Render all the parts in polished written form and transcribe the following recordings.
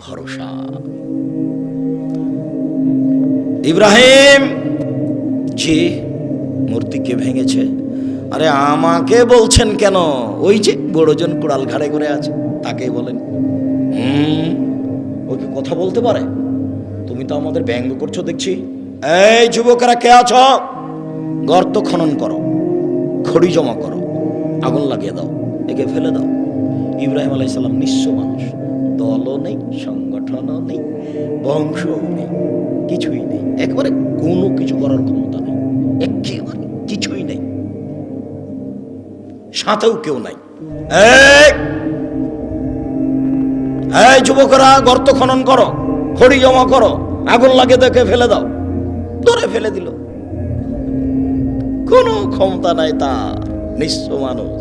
ভরসা। ইব্রাহিম জি মূর্তিকে ভেঙেছে, আরে আমাকে বলছেন কেন? ওই যে বড়জন কুড়াল ঘাড়ে করে আছে তাকে বলেন। ওই কি কথা বলতে পারে? তুমি তো আমাদের ব্যঙ্গ করছো দেখছি। এই যুবকেরা কে আছো? গর্ত খনন করো, খড়ি জমা করো, আগুন লাগিয়ে দাও, একে ফেলে দাও। ইব্রাহিম আলাইহিস সালাম নিঃস্ব মানুষ, দলও নেই, সংগঠনও নেই, বংশও নেই, কিছুই নেই, একেবারে কোনো কিছু করার ক্ষমতা নেই, একেবারে কিছুই নেই, সাথেও কেউ নাই। এই যুবকেরা গর্ত খনন করো, খড়ি জমা করো, আগুন লাগিয়ে দেখে ফেলে দাও। ধরে ফেলে দিল, কোনো ক্ষমতা নাই তার, নিঃস্ব মানুষ।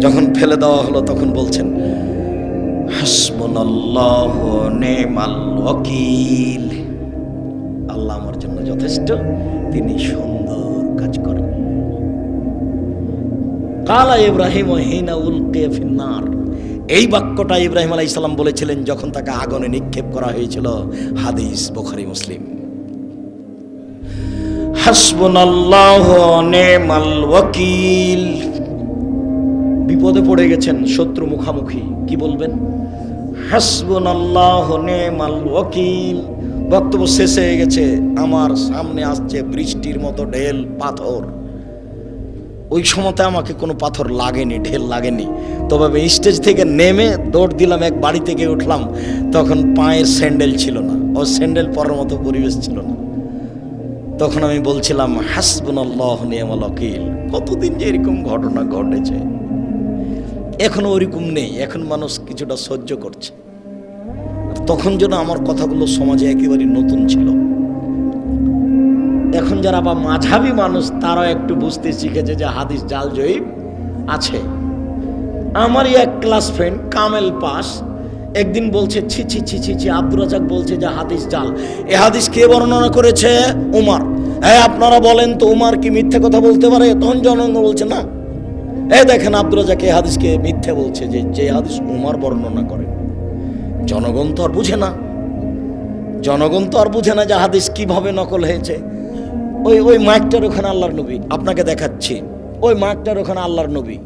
যখন ফেলে দেওয়া হলো তখন বলছেন হাসবুনাল্লাহু নি'মাল ওয়াকিল, আল্লাহ আমার জন্য যথেষ্ট, তিনি সুন্দর কাজ করেন। কালা ইব্রাহিম হিনা উলকিয়া ফিন্নার, এই বাক্যটা ইব্রাহিম আলাইহিস সালাম বলেছিলেন যখন তাকে আগুনে নিক্ষেপ করা হয়েছিল। হাদিস বুখারী মুসলিম। হাসবুনাল্লাহু নি'মাল ওয়াকিল, বিপদে পড়ে গেছেন, শত্রু মুখামুখি, কি বলবেন? হাসবুনাল্লাহু নি'মাল ওয়াকিল। বক্তব্য শেষ হয়ে গেছে, আমার সামনে আসছে বৃষ্টির মতো ঢেল পাথর। ওই সময়তে আমাকে কোনো পাথর লাগেনি, ঢেল লাগেনি, তবে আমি স্টেজ থেকে নেমে দৌড় দিলাম, এক বাড়ি থেকে উঠলাম, তখন পায়ের স্যান্ডেল ছিল না, ও স্যান্ডেল পরার মতো পরিবেশ ছিল না। তখন আমি বলছিলাম হাসবুনাল্লাহু নি'মাল ওয়াকিল। কতদিন যে এরকম ঘটনা ঘটেছে, এখনো ওরকম নেই, এখন মানুষ কিছুটা সহ্য করছে। তখন যেন আমার কথাগুলো সমাজে একেবারে নতুন ছিল। এখন যারা বা মাঝাবি মানুষ তারাও একটু বুঝতে শিখেছে যে হাদিস জাল জয়ীব আছে। আমারই এক ক্লাস ফ্রেন্ড কামেল পাস একদিন বলছে ছি ছি ছি ছি ছি, আব্দুর রাজাক বলছে যে হাদিস জাল। এ হাদিস কে বর্ণনা করেছে? উমার। হ্যাঁ আপনারা বলেন তো উমার কি মিথ্যে কথা বলতে পারে? তখন জনগণ বলছে না। দেখেন আব্দুর রাজাক এই হাদিসকে মিথ্যে বলছে, যে হাদিস উমার বর্ণনা করে। জনগণ তো আর বুঝে না, জনগণ তো আর বুঝে না যে হাদিস কিভাবে নকল হয়েছে। ওই মাইকটার ওখানে আল্লাহর নবী, আপনাকে দেখাচ্ছি, ওই মাইকটার ওখানে আল্লাহর নবী।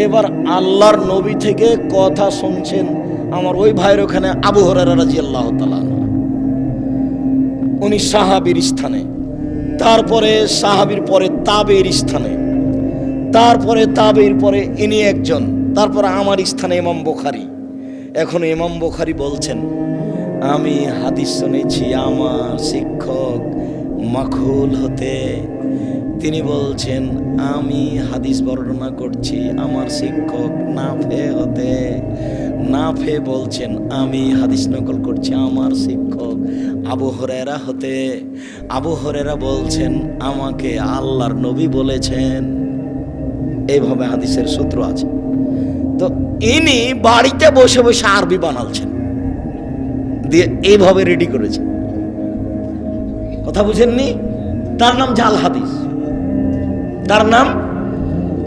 এবার আল্লাহর নবী থেকে কথা শুনছেন আমার ওই ভাইয়ের ওখানে আবু হুরায়রা রাদিয়াল্লাহু তাআলা, উনি সাহাবীর স্থানে, তারপরে সাহাবীর পরে তাবেঈর স্থানে, তারপরে তাবেঈর পরে ইনি একজন, তারপরে আমার স্থানে ইমাম বুখারী। এখন ইমাম বুখারী বলছেন আমি হাদিস শুনেছি আমার শিক্ষক মাখুল হতে। তিনি বলছেন আমি হাদিস বর্ণনা করছি আমার শিক্ষক নাফে হতে। নাফে বলছেন আমি হাদিস নকল করছি আমার শিক্ষক আবু হুরায়রা হতে। আবু হুরায়রা বলছেন আমাকে আল্লাহর নবী বলেছেন। এইভাবে হাদিসের সূত্র আছে। তো ইনি বাড়িতে বসে বসে আরবি বানালছেন, দিয়ে এইভাবে রেডি করেছেন। কথা বুঝেননি? তার নাম জাল হাদিস, তার নাম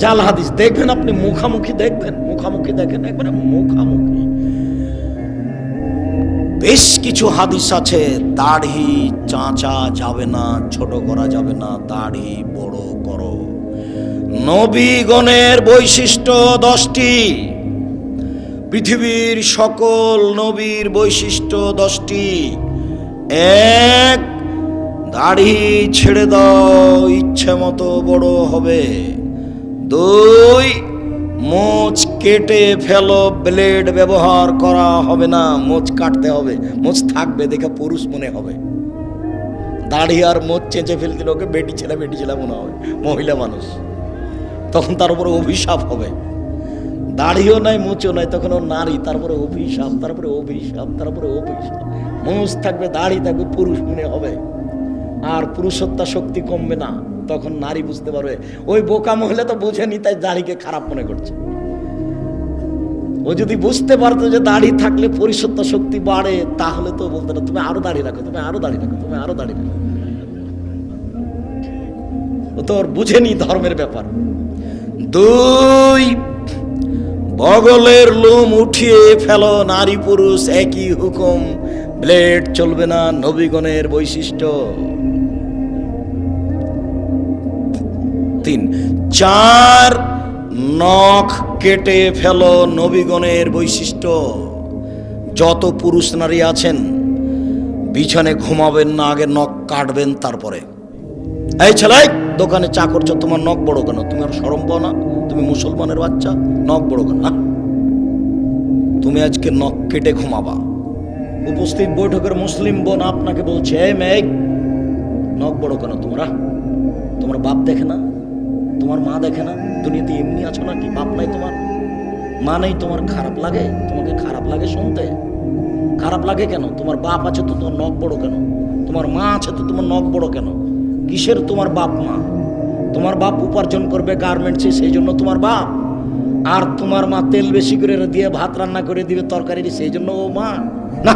জাল হাদিস। দেখবেন আপনি মুখামুখি দেখবেন, মুখামুখি দেখেন, একবারে মুখামুখি। বেশ কিছু হাদিস আছে দাড়ি চাঁচা যাবে না, ছোট করা যাবে না, দাড়ি বড় করো। নবীগণের বৈশিষ্ট্য 10টি, পৃথিবীর সকল নবীর বৈশিষ্ট্য 10টি। 1, দাড়ি ছেড়ে দাও, ইচ্ছে মতো বড় হবে। 2, মোচ কেটে ফেলো, ব্লেড ব্যবহার করা হবে না, মোচ কাটতে হবে, মোচ থাকবে দেখে পুরুষ মনে হবে। দাড়ি আর মোচ চেঁচে ফেল দিলে ওকে বেটি ছেলে মনে হবে, মহিলা মানুষ, তখন তার উপরে অভিশাপ হবে। দাড়িও নাই মোচও নাই, তখন ও নারী, তারপরে অভিশাপ, তারপরে অভিশাপ, তারপরে অভিশাপ। মোচ থাকবে, দাড়ি থাকবে, পুরুষ মনে হবে, আর পুরুষত্বা শক্তি কমবে না। তখন নারী বুঝতে পারবে। ওই বোকা মহিলা তো বুঝেনি, তাই দাড়িকে খারাপ মনে করছে। ও যদি বুঝতে পারতো যে দাড়ি থাকলে পুরুষত্বা শক্তি বাড়ে, তাহলে তো বলতো না তুমি আরো দাড়ি রাখো, তুমি আরো দাড়ি রাখো, তুমি আরো দাড়ি রাখো। ও তো ওর বুঝেনি ধর্মের ব্যাপার। 2, বগলের লোম উঠিয়ে ফেলো, নারী পুরুষ একই হুকুম, ব্লেড চলবে না, নবীগণের বৈশিষ্ট্য। 3, 4 নখ কেটে ফেলো, নবীগণের বৈশিষ্ট্য। যত পুরুষ নারী আছেন বিছানে ঘুমাবেন না, আগে নখ কাটবেন তারপরে। এই ছেলে, দোকানে চা করছো, তোমার নখ বড় কেন? তুমি আর শরম পাও না? তুমি মুসলমানের বাচ্চা, নখ বড় কেন? তুমি আজকে নখ কেটে ঘুমাবা। উপস্থিত বৈঠকের মুসলিম বোন আপনাকে বলছে, এই মেয়ে, নখ বড় কেন তোমরা? তোমার বাপ দেখে না? তোমার মা দেখে না? দুনিয়াতে এমনি আছো নাকি? বাপ নাই তোমার, মা নেই তোমার? খারাপ লাগে? তোমাকে খারাপ লাগে শুনতে? খারাপ লাগে কেন? তোমার বাপ আছে তো তোমার নখ বড় কেন? তোমার মা আছে তো তোমার নখ বড় কেন? কিসের তোমার বাপ মা? তোমার বাপ উপার্জন করবে গার্মেন্টসে, সেই জন্য তোমার বাপ। আর তোমার মা তেল বেশি করে দিয়ে ভাত রান্না করে দিবে তরকারি, সেই জন্য ও মা না।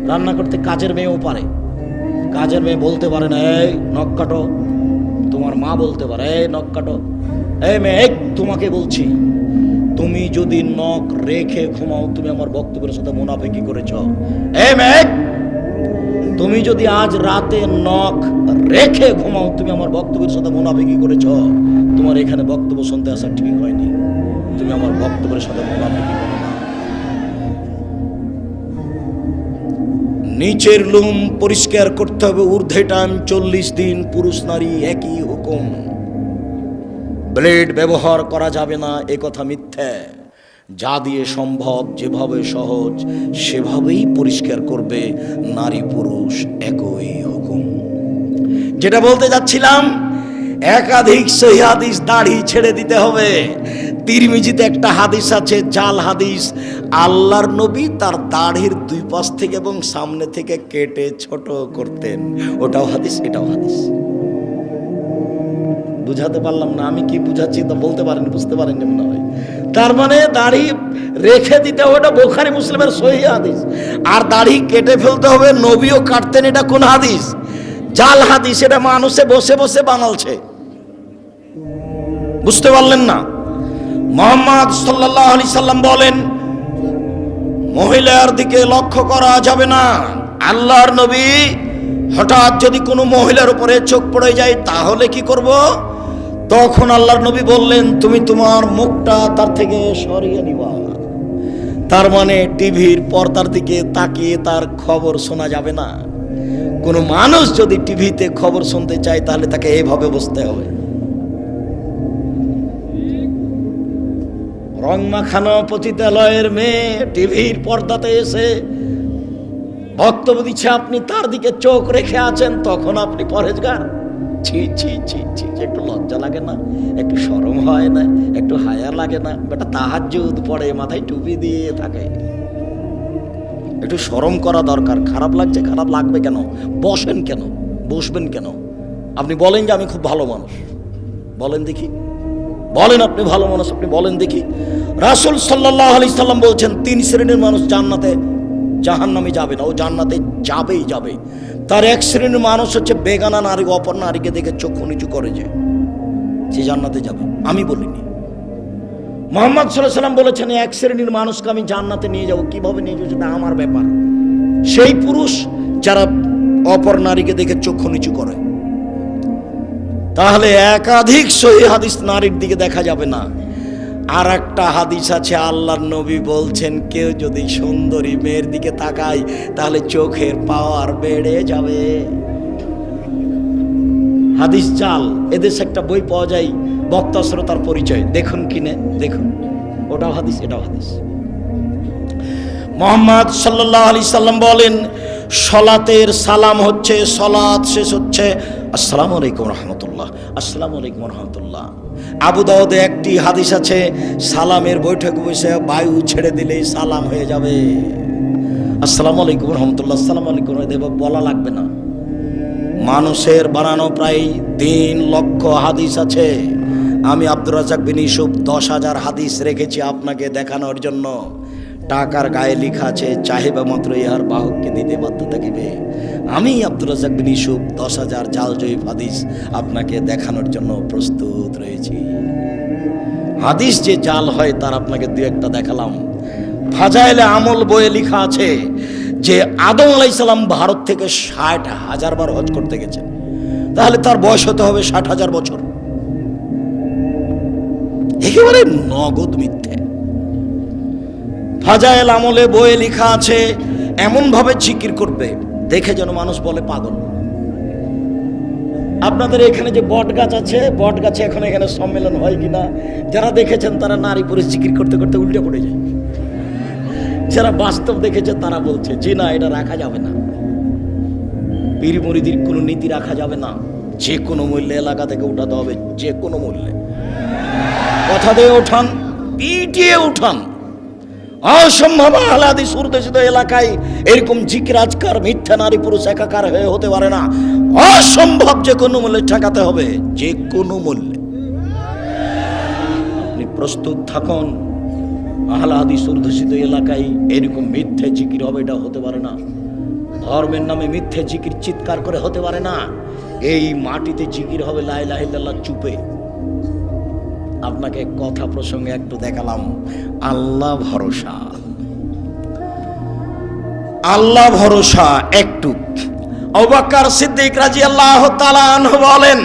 রান্না করতে কাজের মেয়েও পারে, কাজের মেয়ে বলতে পারে না এই নখ কাটো, তোমার মা বলতে পারে এই নখ কাটো। এই মেয়ে, তোমাকে বলছি, তুমি যদি নখ রেখে ঘুমাও, তুমি আমার বক্তব্যের সাথে মুনাফিকি করেছ। এই মেয়ে, তুমি যদি আজ রাতে নখ রেখে ঘুমাও, তুমি আমার বক্তব্যের সাথে মুনাফিকি করেছ। তোমার এখানে বক্তব্য শুনতে আসা ঠিক হয়নি, তুমি আমার বক্তব্যের সাথে মুনাফিকি করো না। নিচের লোম পরিষ্কার করতে হবে, ঊর্ধ্বে টান 40 দিন, পুরুষ নারী একই হুকুম। ব্লেড ব্যবহার করা যাবে না, এ কথা মিথ্যা। যা দিয়ে সম্ভব, যেভাবে সহজ সেভাবেই পরিষ্কার করবে, নারী পুরুষ একই হুকুম। যেটা বলতে যাচ্ছিলাম, একাধিক সহিহ হাদিস, দাড়ি ছেড়ে দিতে হবে। তিরমিজিতে একটা হাদিস আছে, জাল হাদিস, আল্লাহর নবী তার দাড়ির 2 পাশ থেকে এবং সামনে থেকে কেটে ছোট করতেন। ওটাও হাদিস, এটাও হাদিস। বুঝাতে পারলাম না? আমি কি বুঝাচ্ছি তা বলতে পারেন, বুঝতে পারেননি মনে হয়। তার মানে দাড়ি রেখে দিতে হবে, এটা বুখারী মুসলিমের সহিহ হাদিস। আর দাড়ি কেটে ফেলতে হবে, নবীও কাটতেন, এটা কোন হাদিস? জাল হাদিস, এটা মানুষে বসে বসে বানালছে। বুঝতে পারলেন না? মুহাম্মদ সাল্লাল্লাহু আলাইহি সাল্লাম বলেন, মহিলার দিকে লক্ষ্য করা যাবে না। আল্লাহর নবী হঠাৎ যদি কোনো মহিলার উপরে চোখ পড়ে যায় তাহলে কি করব? তখন আল্লাহর নবী বললেন, তুমি তোমার মুখটা তার থেকে সরিয়ে নিবা। তার মানে টিভির পর্দার দিকে তাকিয়ে তার খবর শোনা যাবে না। কোনো মানুষ যদি টিভিতে খবর শুনতে চায় তাহলে তাকে এইভাবে বসতে হবে। রং মাখানো পতিতালয়ের মেয়ে টিভির পর্দাতে এসে বক্তব্য দিচ্ছে, আপনি তার দিকে চোখ রেখে আছেন, তখন আপনি পরহেজগার? ছি ছি ছি ছি, একটু লজ্জা লাগে না? একটু শরম হয় না? একটু হায়া লাগে না? বেটা তাহাজ্জুদ পড়ে, মাথায় টুপি দিয়ে থাকে, একটু শরম করা দরকার। খারাপ লাগছে? খারাপ লাগবে কেন? বসেন কেন? বসবেন কেন? আপনি বলেন যে আমি খুব ভালো মানুষ, বলেন দেখি, বলেন আপনি ভালো মানুষ, আপনি বলেন দেখি। রাসূল সাল্লাল্লাহু আলাইহি সাল্লাম বলছেন, 3 শ্রেণীর মানুষ জান্নাতে, জাহান্নামে যাবে না, ও জান্নাতে যাবেই যাবে। তার 1 শ্রেণীর মানুষ হচ্ছে বেগানা নারী, অপর নারীকে দেখে চক্ষু নিচু করে, যে সে জান্নাতে যাবে। আমি বলিনি, মুহাম্মদ সাল্লাল্লাহু আলাইহি সাল্লাম বলেছেন 1 শ্রেণীর মানুষকে আমি জান্নাতে নিয়ে যাব। কিভাবে নিয়ে যাবো সেটা আমার ব্যাপার। সেই পুরুষ যারা অপর নারীকে দেখে চক্ষু নিচু করে। তাহলে একাধিক সহিহ হাদিস, নারীর দিকে দেখা যাবে না। আর একটা হাদিস আছে, আল্লাহর নবী বলছেন, কেউ যদি সুন্দরী মেয়ের দিকে তাকায় তাহলে চোখের পাওয়ার বেড়ে যাবে। হাদিস জাল। এদেশে একটা বই পাওয়া যায়, বক্তা শ্রোতার পরিচয়, দেখুন কিনে দেখুন, ওটাও হাদিস, এটাও হাদিস। মুহাম্মদ সাল্লাল্লাহু আলাইহি সাল্লাম বলেন, সলাতের সালাম হচ্ছে, সলাত শেষ হচ্ছে আসসালামু আলাইকুম রহমতুল্লাহ, আসসালামু আলাইকুম রহমতুল্লাহ। আবু দাউদে একটি হাদিস আছে, সালামের বৈঠক বসে বায়ু ছেড়ে দিলেই সালাম হয়ে যাবে। আসসালামু আলাইকুম রহমতুল্লাহ, আসসালামু আলাইকুম বলা লাগবে না। মানুষের বানানো প্রায় 3 লক্ষ হাদিস আছে। আমি আব্দুর রাজ্জাক বিন ইউসুফ 10,000 হাদিস রেখেছি আপনাকে দেখানোর জন্য। টাকার গায়ে লেখা আছে, চাহিবা মাত্র ইহার বাহককে দিতে বাধ্য থাকিবে। আমি আব্দুর রাজ্জাক বিন ইউসুফ 10,000 জাল জয়ীফ হাদিস আপনাকে দেখানোর জন্য প্রস্তুত রয়েছি। হাদিস যে জাল হয় তার আপনাকে দু একটা দেখালাম। ফাজাইলে আমল বইয়ে লেখা আছে যে আদম আলাইহিস সালাম ভারত থেকে 60,000 বার হজ করতে গেছেন, তাহলে তার বয়স হতে হবে 60,000 বছর। একেবারে নগদ মিথ্যে। ফাজাইল আমলে বইয়ে লেখা আছে এমন ভাবে জিকির করবে দেখে যেন মানুষ বলে পাগল। আপনাদের এখানে যে বট গাছ আছে, বট গাছে এখন এখানে সম্মেলন হয় কিনা, যারা দেখেছেন তারা নারী পুরুষ জিকির করতে করতে উল্টে পড়ে যায়। যারা বাস্তব দেখেছে তারা বলছে যে না, এটা রাখা যাবে না, পীর মুরিদির কোনো নীতি রাখা যাবে না, যে কোনো মূল্যে এলাকা থেকে উঠাতে হবে, যে কোনো মূল্যে। কথা দিয়ে উঠান, পিটিয়ে উঠান। অসম্ভব আহলে হাদিস উর্দুশিত এলাকায় এরকম জিকির আজকার মিথ্যা নারী পুরুষ একাকার হয়ে হতে পারে না। অসম্ভব, যে কোনো মূল্যে ঠেকাতে হবে, যে কোনো মূল্যে। আপনি প্রস্তুত থাকুন। আহলে হাদিস উর্দুশিত এলাকায় এরকম মিথ্যে জিকির হবে, এটা হতে পারে না। ধর্মের নামে মিথ্যে জিকির চিৎকার করে হতে পারে না। এই মাটিতে জিকির হবে লা ইলাহা ইল্লাল্লাহ চুপে। আপনাকে কথা প্রসঙ্গে একটু দেখালাম। আল্লাহ ভরসা, আল্লাহ ভরসা একটু। আবু বকর সিদ্দিক রাদিয়াল্লাহু তাআলা আনহু বলেন,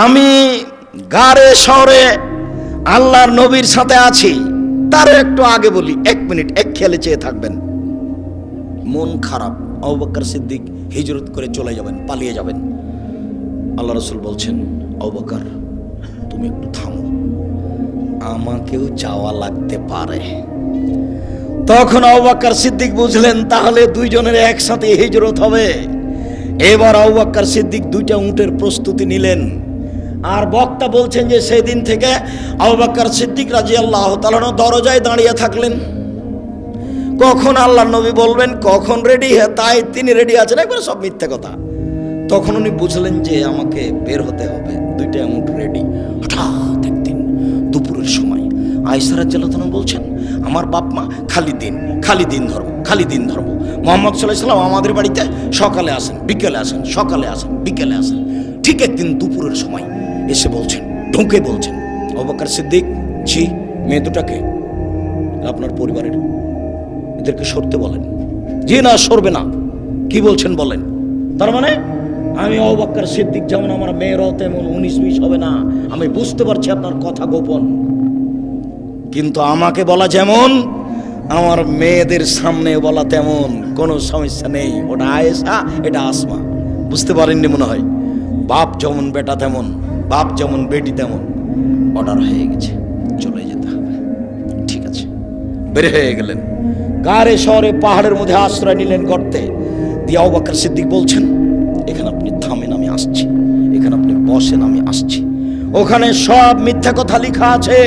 আমি গারে শহরে আল্লাহর নবীর সাথে আছি। তার একটু আগে বলি, 1 মিনিট এক খেয়ালে চেয়ে থাকবেন। মন খারাপ, আবু বকর সিদ্দিক হিজরত করে চলে যাবেন, পালিয়ে যাবেন। আল্লাহ রাসূল বলছেন, আবু বকর তুমি একটু থামো, আমাকেও যাওয়া লাগতে পারে। তখন আবু বকর সিদ্দিক বুঝলেন তাহলে দুইজনের একসাথে হিজরত হবে। এবার আবু বকর সিদ্দিক 2টা উটের প্রস্তুতি নিলেন। আর বক্তা বলছেন যে সেদিন থেকে আবু বকর সিদ্দিক রাদিয়াল্লাহু তাআলা দরজায় দাঁড়িয়ে থাকলেন। কখন আল্লাহর নবী বলবেন, কখন রেডি, তাই তিনি রেডি আছেন, একবার সব মিথ্যে কথা। তখন উনি বুঝলেন যে আমাকে বের হতে হবে, 2টা উট রেডি। হঠাৎ একদিন দুপুরের সময় আয়েশা রাদিয়াল্লাহু তাআলা বলছেন, আমার বাপ মা খালি দিন ধর্ম, খালি দিন ধর্ম। মুহাম্মদ সাল্লাল্লাহু আলাইহি ওয়াসাল্লাম আমাদের বাড়িতে সকালে আসেন, বিকেলে আসেন, সকালে আসেন, বিকেলে আসেন। ঠিক একদিন দুপুরের সময় এসে বলছেন, ঢুকে বলছেন, আবু বকর সিদ্দিক, জি মেয়ে দুটাকে আপনার পরিবারের, এদেরকে সরতে বলেন। জি না, সরবে না। কি বলছেন বলেন। তার মানে আমি আবু বকর সিদ্দিক যেমন, আমার মেয়েরাও তেমন 19-20 হবে না। আমি বুঝতে পারছি আপনার কথা গোপন, কিন্তু আমাকে বলা যেমন, আমার মেয়েদের সামনে বলা তেমন, কোনো সমস্যা নেই। ওটা আয়েশা, এটা আসমা। বুঝতে পারেননি মনে হয়। বাপ যেমন বেটা তেমন, বাপ যেমন বেটি তেমন। অর্ডার হয়ে গেছে, চলে যেতে হবে। ঠিক আছে, বের হয়ে গেলেন। গারে শহরে পাহাড়ের মধ্যে আশ্রয় নিলেন গর্তে। দিয়ে আবু বকর সিদ্দিক বলছেন, এখানে আপনি থামেন, আমি আসছি। এখানে আপনি বসেন, আমি আসছি। ওখানে সব মিথ্যা কথা লেখা আছে,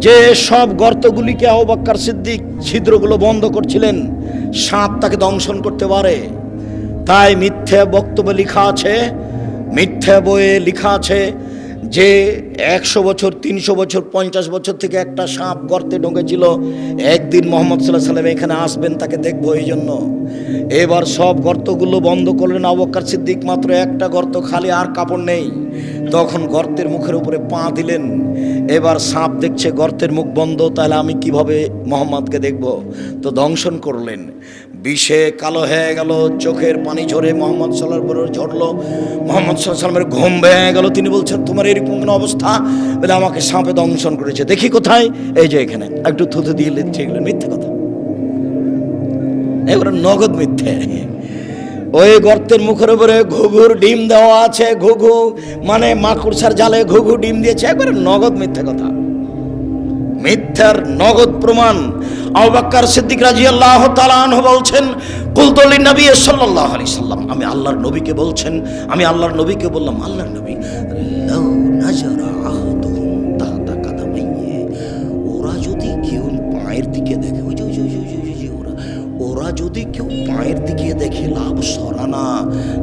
যে সব গর্তগুলিকে আবু বকর সিদ্দিক ছিদ্রগুলো বন্ধ করছিলেন, সাপ তাকে দংশন করতে পারে। তাই মিথ্যা বক্তব্য লেখা আছে, মিথ্যা বইয়ে লেখা আছে যে 100 বছর, 300 বছর, 50 বছর থেকে একটা সাপ গর্তে ঢুকেছিল। একদিন মুহাম্মদ সাল্লাল্লাহু আলাইহি ওয়াসাল্লাম এখানে আসবেন, তাকে দেখবো এই জন্য। এবার সব গর্তগুলো বন্ধ করলেন আবু বকর সিদ্দিক, মাত্র একটা গর্ত খালি, আর কাপড় নেই। তখন গর্তের মুখের উপরে পা দিলেন। এবার সাপ দেখছে গর্তের মুখ বন্ধ, তাহলে আমি কিভাবে মোহাম্মদকে দেখব? তো দংশন করলেন। বিষে কালো হয়ে গেল, চোখের পানি ঝরে মোহাম্মদ সাল্লাল্লাহু আলাইহি ওয়াসাল্লাম ঝরলো। মোহাম্মদ সাল্লাল্লাহু আলাইহি ওয়াসাল্লামের ঘুম ভেঙে গেল। তিনি বলছেন, তোমার এরকম কোনো অবস্থা? বলে, আমাকে সাপে দংশন করেছে। দেখি কোথায়? এই যে এখানে। একটু থুতু দিয়ে লিখছে, এগুলো মিথ্যে কথা, এগুলো নগদ মিথ্যে। ওই গর্তের মুখের উপরে ঘুঘুর ডিম দেওয়া আছে। ঘুঘু মানে মাকড়সার জালে ঘুঘু ডিম দিয়েছে, একবারে নগদ মিথ্যে কথা, মিথ্যার নগদ প্রমাণ। আবু বকর সিদ্দিক রাদিয়াল্লাহু তাআলা আনহু বলছেন, কুলতু লিন নবী সাল্লাল্লাহু আলাইহি সাল্লাম, আমি আল্লাহর নবীকে বলছেন, আমি আল্লাহর নবীকে বললাম, আল্লাহর নবী, লাউ নাজারা আহাদুহুম তাহতা কাদামাইহি, ওরা যদি কেউ পায়ের দিকে দেখে, ওই যে ওরা যদি কেউ পায়ের দিকে দেখে, লাভ সরানা,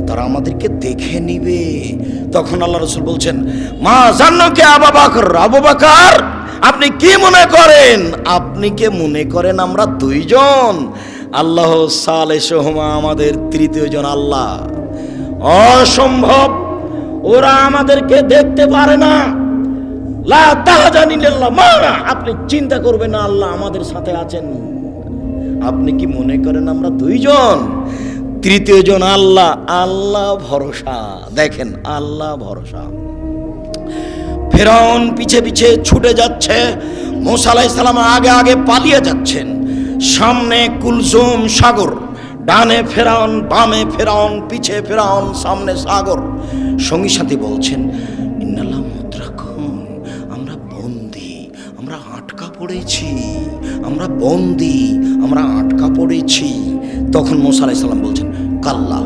তারা আমাদেরকে দেখে নিবে। তখন আল্লাহ রাসূল বলছেন, মা জান্নাকে আবু বকর, আবু বকর আপনি কি মনে করেন? আপনি কে মনে করেন আমরা দুইজন? আল্লাহ সালেহুমা, আমাদের তৃতীয় জন আল্লাহ। অসম্ভব, ওরা আমাদেরকে দেখতে পারে না। লা তাহজান ইল্লাল্লাহ মা'না, আপনি চিন্তা করবেন না, আল্লাহ আমাদের সাথে আছেন। আপনি কি মনে করেন আমরা দুইজন? তৃতীয় জন আল্লাহ। আল্লাহ ভরসা, দেখেন আল্লাহ ভরসা। ফিরআউন পিছে পিছে ছুটে যাচ্ছে, মূসা আলাইহিস সালাম আগে আগে পালিয়ে যাচ্ছেন। সামনে কুলসুম সাগর, ডানে ফিরআউন, বামে ফিরআউন, পিছে ফিরআউন, সামনে সাগর। সঙ্গী সাথী বলছেন ইন্নাল্লাহ মুদরাকুন, আমরা বন্দী, আমরা আটকা পড়েছি, আমরা বন্দী, আমরা আটকা পড়েছি। তখন মূসা আলাইহিস সালাম বলছেন কাল্লা,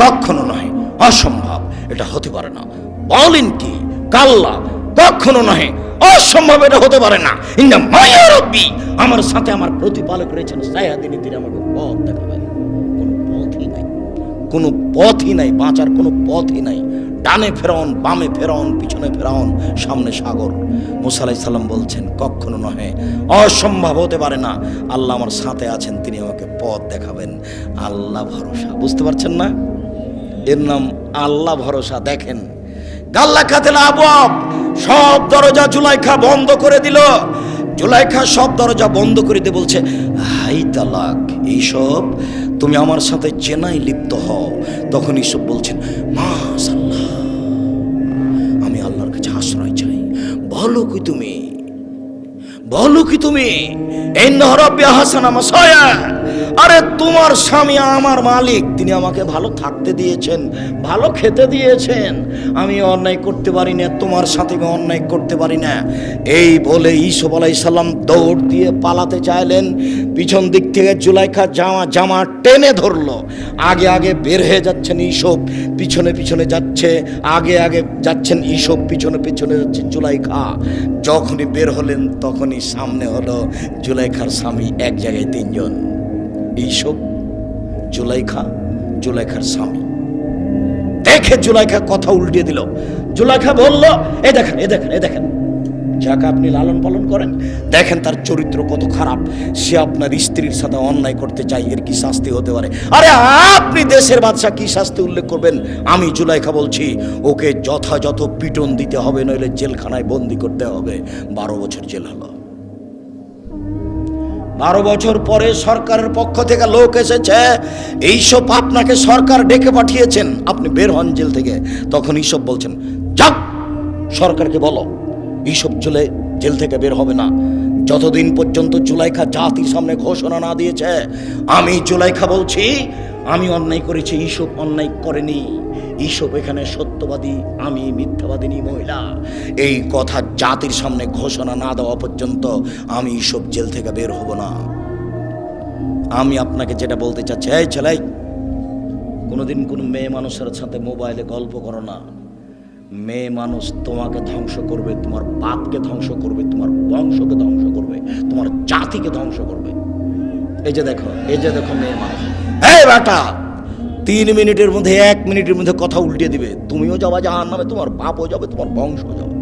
কখনো নয়, অসম্ভব, এটা হতে পারে না। বলেন কি? কাল্লা, কখনো নয়, অসম্ভব, এটা হতে পারে না। ইন্না মায়া রব্বি, আমার সাথে আমার প্রতিপালক রয়েছেন, সায়াদিনী, তিনি আমাকে পথ দেখাবেন। কোনো পথই নাই, কোনো পথই নাই, বাঁচার কোনো পথই নাই। ডানে ফেরাউন, বামে ফেরাউন, পিছনে ফেরাউন, সামনে সাগর। মূসা আলাইহিস সালাম বলছেন কখনো নয়, অসম্ভব, হতে পারে না। আল্লাহ আমার সাথে আছেন, তিনি আমাকে পথ দেখাবেন। আল্লাহ ভরসা, বুঝতে পারছেন না? এর নাম আল্লাহ ভরসা। দেখেন গাল্লা খাতেল আবওয়াব, সব দরজা জুলাইখা বন্ধ করে দিল। জুলাইখা সব দরজা বন্ধ করে দিয়ে বলছে হাই তালাক, এইসব তুমি আমার সাথে চেনাই লিপ্ত হও। তখন ইসব বলছেন মাশাআল্লাহ, আমি আল্লাহর কাছে আশ্রয় চাই। বলো কি তুমি, বলো কি তুমি? ইন্না রাব্বি হাসানা মাসায়া, আরে তোমার স্বামী আমার মালিক, তিনি আমাকে ভালো থাকতে দিয়েছেন, ভালো খেতে দিয়েছেন, আমি অন্যায় করতে পারি না, তোমার সাথে আমি অন্যায় করতে পারি না। এই বলে ইউসুফ আলাইহিস সালাম দৌড় দিয়ে পালাতে চাইলেন। পিছন দিক থেকে জুলাইখা জামা টেনে ধরলো। আগে আগে বের হয়ে যাচ্ছেন ইউসুফ, পিছনে পিছনে যাচ্ছে, আগে আগে যাচ্ছেন ইউসুফ, পিছনে পিছনে যাচ্ছে জুলাইখা। যখনই বের হলেন তখনই সামনে হলো জুলাইখার স্বামী, এক জায়গায় তিনজন, ইউসুফ, জুলাইখা, জুলাইখার স্বামী। দেখে জুলাইখা কথা উল্টে দিল। জুলাইখা বলল এ দেখেন, এ দেখেন, এ দেখেন, যাকে আপনি লালন পালন করেন, দেখেন তার চরিত্র কত খারাপ, সে আপনার স্ত্রীর সাথে অন্যায় করতে চাই, এর কি শাস্তি হতে পারে? আরে আপনি দেশের বাদশা, কি শাস্তি উল্লেখ করবেন? আমি জুলাইখা বলছি ওকে যথাযথ পিটন দিতে হবে, নইলে জেলখানায় বন্দি করতে হবে। 12 বছর জেল হলো। 12 বছর পরে সরকারের পক্ষ থেকে লোক এসেছে, এইসব আপনাকে সরকার ডেকে পাঠিয়েছেন, আপনি বের হন জেল থেকে। তখন এইসব বলছেন যাও, সরকারকে বলো এইসব জেল থেকে বের হবে না যতদিন পর্যন্ত জুলাইখা জাতির সামনে ঘোষণা না দিয়েছে। আমি জুলাইখা বলছি আমি অন্যায় করেছি, এইসব অন্যায় করেনি, এইসব এখানে সত্যবাদী, আমি মিথ্যাবাদিনী মহিলা। এই কথা জাতির সামনে ঘোষণা না দেওয়া পর্যন্ত আমি এইসব জেল থেকে বের হব না। আমি আপনাকে যেটা বলতে চাচ্ছি, এই ছেলে, কোনোদিন কোনো মেয়ে মানুষের সাথে মোবাইলে গল্প করো না। মেয়ে মানুষ তোমাকে ধ্বংস করবে, তোমার বাপকে ধ্বংস করবে, তোমার বংশকে ধ্বংস করবে, তোমার জাতিকে ধ্বংস করবে। এই যে দেখো, এই যে দেখো মেয়ে মানুষ, এই বেটা 3 মিনিটের মধ্যে, 1 মিনিটের মধ্যে কথা উল্টে দিবে। তুমিও যাবা জাহান্নামে, তোমার বাপও যাবে, তোমার বংশ যাবে,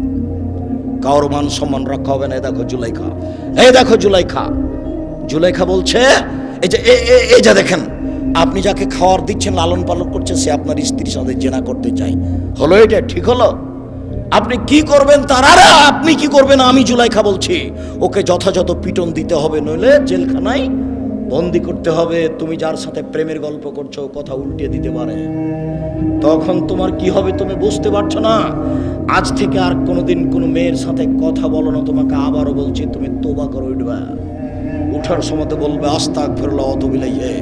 কারোর মান সম্মান রক্ষা হবে না। এই দেখো জুলাইখা, এই দেখো জুলাইখা। জুলাইখা বলছে এই যে দেখেন, আপনি যাকে খাওয়ার দিচ্ছেন, লালন পালন করছেন, সে আপনার স্ত্রীর সাথে জেনা করতে চায়। হলো এটা ঠিক হলো? আপনি কি করবেন তার? আরে আপনি কি করবেন? আমি জুলাইখা বলছি ওকে যথাযথ পিটন দিতে হবে, নইলে জেলখানায় বন্দি করতে হবে। তুমি যার সাথে প্রেমের গল্প করছো, কথা উল্টে দিতে পারে, তখন তোমার কি হবে তুমি বুঝতে পারছো না। আজ থেকে আর কোনোদিন কোনো মেয়ের সাথে কথা বলো না। তোমাকে আবারও বলছি, তুমি তোবা করে উঠবা, উঠার সময় বলবে আস্তাগফিরুল্লাহ ওয়া আতুবু ইলাইহি,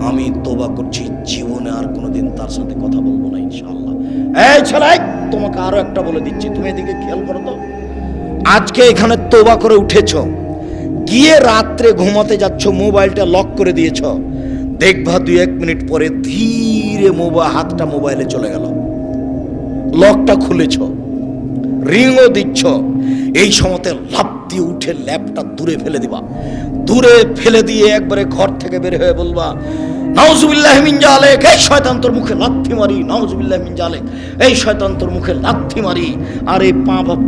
আমি তোবা করছি, জীবনে আর কোনোদিন তার সাথে কথা বলবো না ইনশাআল্লাহ। এই ছেলে, তোমাকে আরো একটা বলে দিচ্ছি, তুমি এদিকে খেয়াল করো তো। আজকে এখানে তোবা করে উঠেছো, গিয়ে রাত্রে ঘুমাতে যাচ্ছ, মোবাইলটা লক করে দিয়েছ, দেখবা 2-1 মিনিট পরে ধীরে হাতটা মোবাইলে চলে গেল, লকটা খুলেছ, রিংও দিচ্ছ। এই সময়তে লাফ দিয়ে উঠে ল্যাপটা দূরে ফেলে দিবা। দূরে ফেলে দিয়ে একবারে ঘর থেকে বের হয়ে বলবা নাউজুবিল্লাহি মিন জালিক, এই শয়তান তোর মুখে লাথি মারি, নাউজুবিল্লাহি মিন জালিক, এই শয়তান তোর মুখে লাথি মারি। আর এই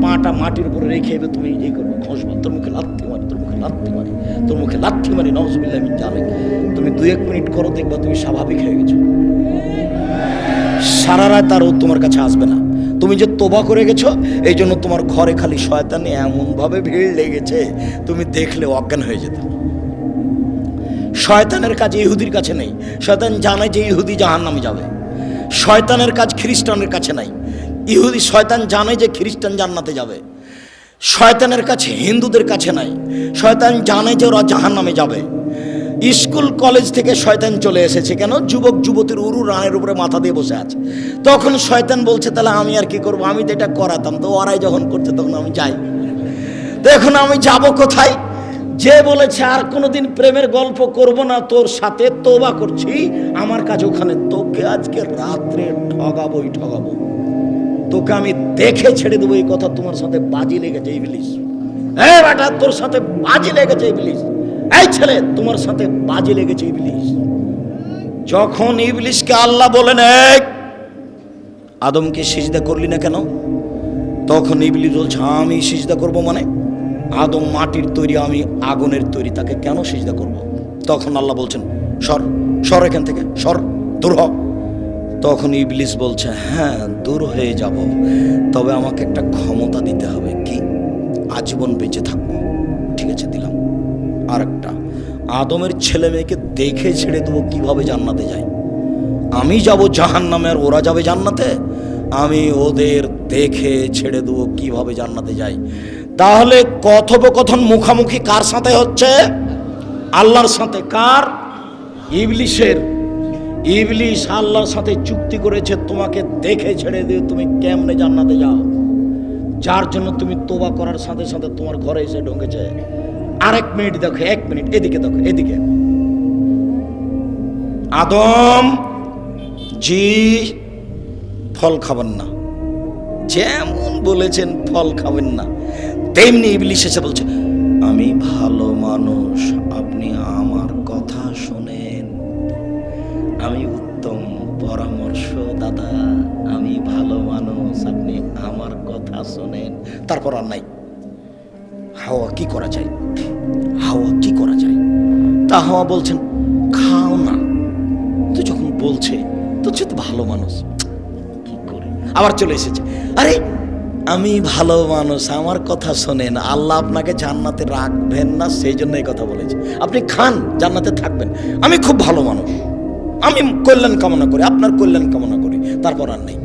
পাটা মাটির উপরে রেখে তুমি এই করবো, ঘষবা, তোর মুখে লাথি মারি, তোর মুখে লাথি মারি, তোর মুখে লাথি মারি, নাউজুবিল্লাহি মিন জালিক। তুমি 2-1 মিনিট করো, দেখবা তুমি স্বাভাবিক হয়ে গেছো। সারা রাত আর ও তোমার কাছে আসবে না। তুমি যে তোবা করে গেছো, এই জন্য তোমার ঘরে খালি শয়তানে এমনভাবে ভিড় লেগেছে তুমি দেখলে অজ্ঞান হয়ে যেত। শয়তানের কাজ ইহুদির কাছে নেই। শয়তান জানে যে ইহুদি জাহান্নামে যাবে। শয়তানের কাজ খ্রিস্টানের কাছে নাই। শয়তান জানে যে খ্রিস্টান জান্নাতে যাবে। শয়তানের কাছে হিন্দুদের কাছে নাই। শয়তান জানে যে ওরা জাহান্নামে যাবে। স্কুল কলেজ থেকে শয়তান চলে এসেছে কেন? যুবক যুবতীর উরু রানের উপরে মাথা দিয়ে বসে আছে। তখন শয়তান বলছে তাহলে আমি আর কি করবো, আমি তো এটা করাতাম, তো ওরাই যখন করছে তখন আমি যাই। তো এখন আমি যাব কোথায়? যে বলেছে আর কোনোদিন প্রেমের গল্প করব না তোর সাথে, তোবা করছি, আমার কাজ ওখানে। তোকে আজকে রাত্রে ঠগাবোই ঠগাবো, তোকে আমি দেখে ছেড়ে দেবো। এই কথা তোমার সাথে বাজি লেগেছে ইবলিস। এই বেটা তোর সাথে বাজি লেগেছে ইবলিস। এই ছেলে তোমার সাথে বাজি লেগেছে ইবলিস। যখন ইবলিসকে আল্লাহ বলেন এই আদমকে সিজদা করলি না কেন, তখন ইবলিস বলছে আমি সিজদা করব মানে? আদম মাটির তৈরি, আমি আগুনের তৈরি, তাকে কেন সিজদা করব? তখন আল্লাহ বলছেন সর সর এখান থেকে, সর, দূর হ। তখন ইবলিস বলছে হ্যাঁ দূর হয়ে যাব, তবে আমাকে একটা ক্ষমতা দিতে হবে। কি? আজীবন বেঁচে থাকবো। ঠিক আছে দিলাম। আর একটা, আদমের ছেলে মেয়েকে দেখে ছেড়ে দেবো কিভাবে জান্নাতে যায়। আমি যাব জাহান্নামে আর ওরা যাবে জান্নাতে। আমি ওদের দেখে ছেড়ে দেবো কিভাবে জান্নাতে যায়। তাহলে কথোপকথন মুখামুখি কার সাথে হচ্ছে? আল্লাহর সাথে। কার? ইবলিসের। ইবলিস আল্লাহর সাথে চুক্তি করেছে তোমাকে দেখে ছেড়ে দিয়ে তুমি কেমনে জান্নাতে যাও, যার জন্য তুমি তোবা করার সাথে সাথে তোমার ঘরে এসে ঢুকেছে। আরেক মিনিট দেখো, এক মিনিট এদিকে দেখো, এদিকে। আদম জি ফল খাবেন না, যেমন বলেছেন ফল খাবেন না, তেমনি ইবলিস এসে বলছে আমি ভালো মানুষ, আপনি আমার কথা শোনেন, আমি উত্তম পরামর্শ দাদা, আমি ভালো মানুষ, আপনি আমার কথা শোনেন। তারপর আর নাই। হাওয়া কি করা যায়? হাওয়া কি করা যায়? তা হাওয়া বলছেন খাও না। তো যখন বলছে তো সে তো ভালো মানুষ, কি করে আবার চলে এসেছে। আরে আমি ভালো মানুষ, আমার কথা শোনেন, আল্লাহ আপনাকে জান্নাতে রাখবেন না সেই জন্য এই কথা বলেছে। আপনি খান, জান্নাতে থাকবেন। আমি খুব ভালো মানুষ, আমি কল্যাণ কামনা করি, আপনার কল্যাণ কামনা করি। তারপর আর নেই।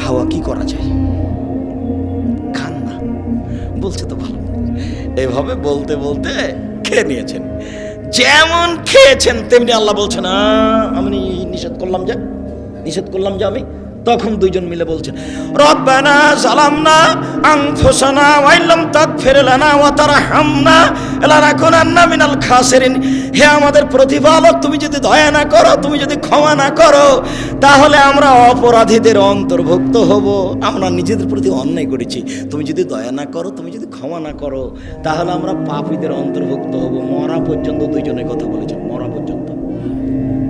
হাওয়া কি করা যায়? খান না, বলছে তো ভালো। এভাবে বলতে বলতে খেয়ে নিয়েছেন। যেমন খেয়েছেন তেমনি আল্লাহ বলছেন আমি নিষেধ করলাম যে আমি। তখন দুইজন মিলে বলছেন রব্বানা যালামনা আনফুসানা ওয়া ইল্লাম তাগফির লানা ওয়া তারহামনা লানাকুনান্না মিনাল খাসিরিন। হে আমাদের প্রতিপালক, তুমি যদি দয়া না করো, তুমি যদি ক্ষমা না করো, তাহলে আমরা অপরাধীদের অন্তর্ভুক্ত হব। আমরা নিজেদের প্রতি অন্যায় করেছি, তুমি যদি দয়া না করো, তুমি যদি ক্ষমা না করো, তাহলে আমরা পাপীদের অন্তর্ভুক্ত হব। মরা পর্যন্ত দুইজনের কথা বলেছেন, মরা পর্যন্ত।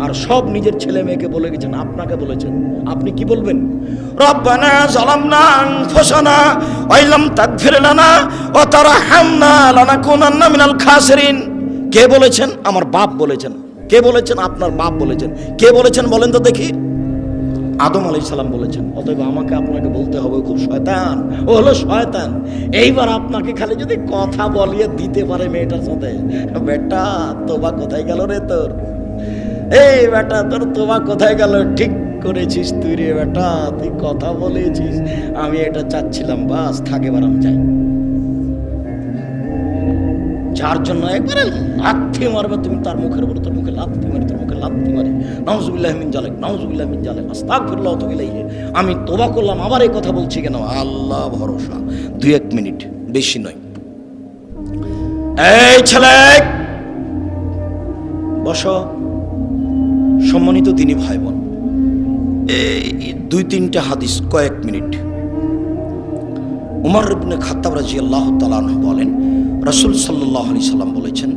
আর সব নিজের ছেলে মেয়েকে বলে গেছেন, আপনাকে বলেছেন। আপনি কি বলবেন? রব্বানা যালামনা আনফুসানা ওয়া ইল্লাম তাগফির লানা ওয়া তারহামনা লানাকুনান্না মিনাল খাসিরিন। কে বলেছেন? আমার বাপ বলেছেন। কে বলেছেন? আপনার বাপ বলেছেন। কে বলেছেন বলেন তো দেখি? আদম আলাইহিস সালাম বলেছেন। অতএব আমাকে আপনাকে বলতে হবে খুব শয়তান, ও হলো শয়তান। এইবার আপনাকে খালি যদি কথা বলিয়ে দিতে পারে মেয়েটার সাথে, বেটা তোবা কোথায় গেল রে তোর? এই বেটা তোর তোবা কোথায় গেল? ঠিক করেছিস তুই রে বেটা, তুই কথা বলেছিস, আমি এটা চাচ্ছিলাম, বাস থাক, এবার আমি যাই। যার জন্য একবারে লাথি মারবে তুমি তার মুখের উপর, তোর মুখে লাথি মারি, তোর মুখে লাথি মারি। নাউজুবিল্লাহি মিন জালিক, নাউজুবিল্লাহি মিন জালিক, আস্তাগফিরুল্লাহ ওয়া আতুবু ইলাইহি। আমি তোবা করলাম, আবার এই কথা বলছি কেন? আল্লাহ ভরসা। 2-1 মিনিট, বেশি নয়। এই ছেলে বসো। সম্মানিত দিনী ভাই বোন, এই 2-3টা হাদিস, কয়েক মিনিট। উমর ইবনে খাত্তাব রাদিয়াল্লাহু তাআলা আনহু বলেন, রাসূল সাল্লাল্লাহু আলাইহি সাল্লাম বলেছেন,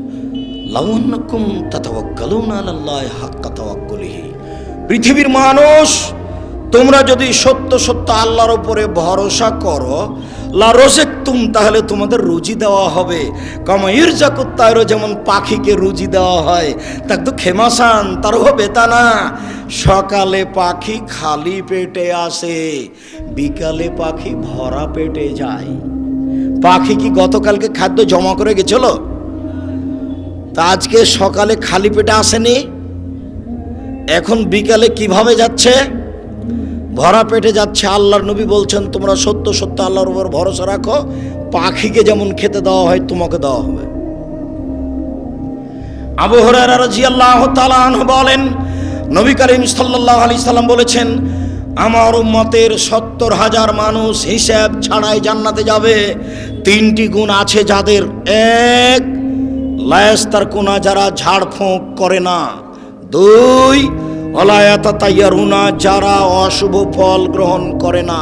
লাউ আন্নাকুম তাতাওয়াক্কালুনা আলাল্লাহি হাক্কা তাওয়াক্কুলিহি। পৃথিবীর মানুষ, তোমরা যদি সত্য সত্য আল্লাহর উপরে ভরসা করো, লা রোজেকতুম, তাহলে তোমাদের রুজি দেওয়া হবে। কামা ইরজাকুত তায়র, যেমন পাখিকে রুজি দেওয়া হয়। তাক তো খেমাসান, তার হবে তা না। সকালে পাখি খালি পেটে আসে, বিকালে পাখি ভরা পেটে যায়। পাখি কি গতকালকে খাদ্য জমা করে গেছিল? তা আজকে সকালে খালি পেটে আসেনি, এখন বিকালে কিভাবে যাচ্ছে? ভরা পেটে যাচ্ছে। আল্লাহর নবী বলছেন, তোমরা সত্য সত্য আল্লাহর উপর ভরসা রাখো, পাখিকে যেমন খেতে দেওয়া হয় তোমাকে দেওয়া হবে। আবু হুরায়রা রাদিয়াল্লাহু তাআলা আনহু বলেন, নবী করিম সাল্লাল্লাহু আলাইহি সাল্লাম বলেছেন, আমার উম্মতের ৭০,০০০ মানুষ হিসাব ছাড়াই জান্নাতে যাবে। ৩টি গুণ আছে যাদের। এক, লায়াস্তার কোনা, যারা ঝাড়ফুঁক করে না। ২, অলায়াতাতাইয়ারুনা, যারা অশুভ ফল গ্রহণ করে না।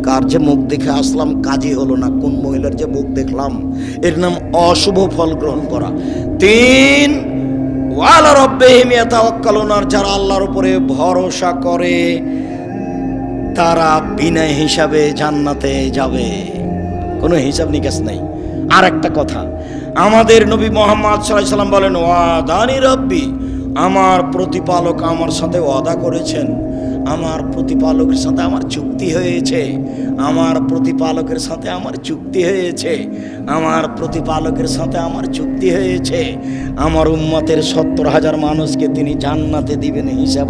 কার যে মুখ দেখে আসলাম কাজই হলো না, কোন মহিলার যে মুখ দেখলাম, এর নাম অশুভ ফল গ্রহণ করা। ৩, ওয়ালা রাব্বিহিম ইয়াতাওয়াক্কালুনা, যারা আল্লাহর উপরে ভরসা করে তারা বিনা হিসাবে জান্নাতে যাবে, কোনো হিসাব নিকাশ নেই। আর একটা কথা, আমাদের নবী মুহাম্মদ সাল্লাল্লাহু আলাইহি সাল্লাম বলেন, ওয়াদানি রাব্বি, আমার প্রতিপালক আমার সাথে ওয়াদা করেছেন, আমার প্রতিপালকের সাথে আমার চুক্তি হয়েছে, আমার প্রতিপালকের সাথে আমার চুক্তি হয়েছে, আমার প্রতিপালকের সাথে আমার চুক্তি হয়েছে। আমার উম্মতের ৭০,০০০ মানুষকে তিনি জান্নাতে দিবেন, হিসাব